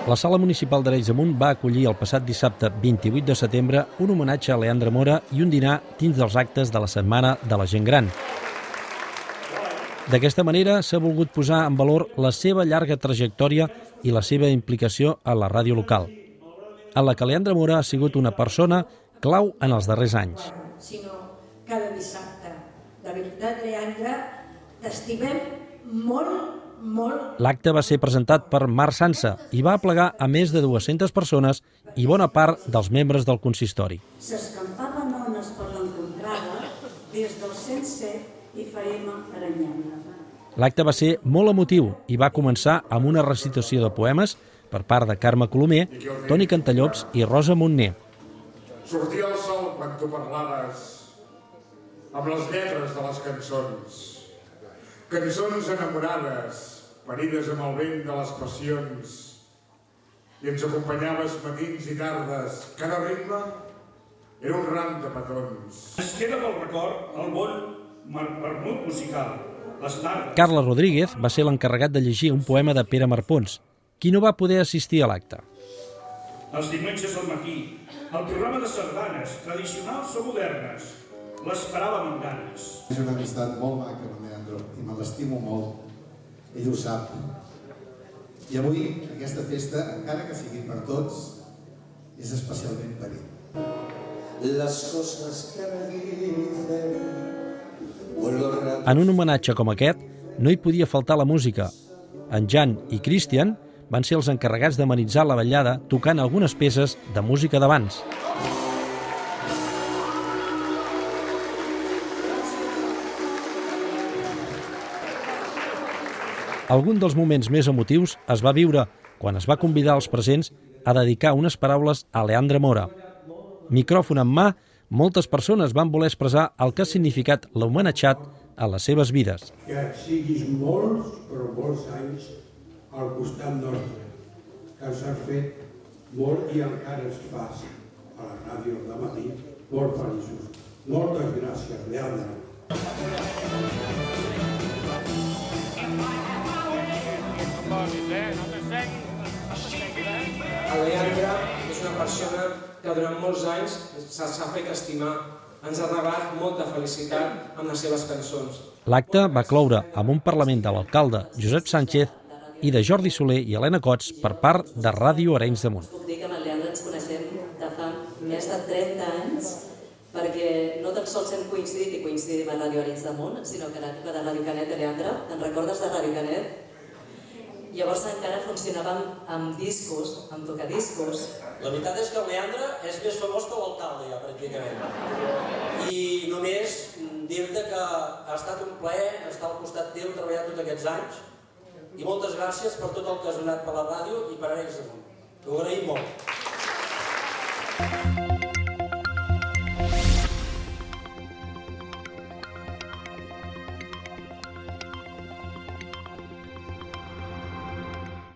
La Sala Municipal d'Arenys de Munt va acollir el passat dissabte 28 de setembre un homenatge a Leandre Mora i un dinar dins dels actes de la Setmana de la Gent Gran. D'aquesta manera s'ha volgut posar en valor la seva llarga trajectòria i la seva implicació a la ràdio local, en la que Leandre Mora ha sigut una persona clau en els darrers anys. Sinó cada dissabte. De veritat, Leandre, t'estimem molt. L'acte va ser presentat per Marc Sansa i va aplegar a més de 200 persones i bona part dels membres del consistori. S'escampaven ones per l'encontrada des del 107 FM Aranyana. L'acte va ser molt emotiu i va començar amb una recitació de poemes per part de Carme Colomer, Toni Cantallops i Rosa Montner. Sortia el sol quan tu parlaves amb les lletres de les cançons. Cançons enamorades, parides amb el vent de les passions, i ens acompanyaves matins i tardes. Cada ritme era un ram de petons. Es queda pel record el bon vermut musical, les tardes. Carla Rodríguez va ser l'encarregat de llegir un poema de Pere Marpons, qui no va poder assistir a l'acte. Els diumenges al matí, el programa de sardanes, tradicionals o modernes, l'esperàvem amb ganes. És una amistat molt maca amb Leandro i me l'estimo molt. Ell ho sap. I avui, aquesta festa, encara que sigui per tots, és especialment per ell. Les coses que me dicen... En un homenatge com aquest, no hi podia faltar la música. En Jan i Christian van ser els encarregats d'amenitzar la ballada tocant algunes peces de música d'abans. Algun dels moments més emotius es va viure quan es va convidar els presents a dedicar unes paraules a Leandre Mora. Micròfon en mà, moltes persones van voler expressar el que ha significat l'homenatjat a les seves vides. Que siguis molts, però molts anys al costat nostre, que ens has fet molt i encara ens fas a la ràdio de matí molt feliços. Moltes gràcies, Leandre. El Leandre és una persona que durant molts anys s'ha fet estimar, ens ha regalat molta felicitat amb les seves cançons. L'acte va cloure amb un parlament de l'alcalde Josep Sánchez i de Jordi Soler i Helena Cots per part de Ràdio Arenys de Munt. Puc dir que amb el Leandre ens coneixem de fa més de 30 anys, perquè no tan sols hem coincidit i coincidim a Ràdio Arenys de Munt, sinó que a l'època de Ràdio Canet de Leandre, te'n recordes de Ràdio Canet? Llavors encara funcionàvem amb discos, amb tocadiscos. La veritat és que el Leandre és més famós que l'alcalde, ja, pràcticament. I només dir-te que ha estat un plaer estar al costat teu, treballar tots aquests anys, i moltes gràcies per tot el que has donat per la ràdio i per Arenys de Munt. T'ho agraïm molt.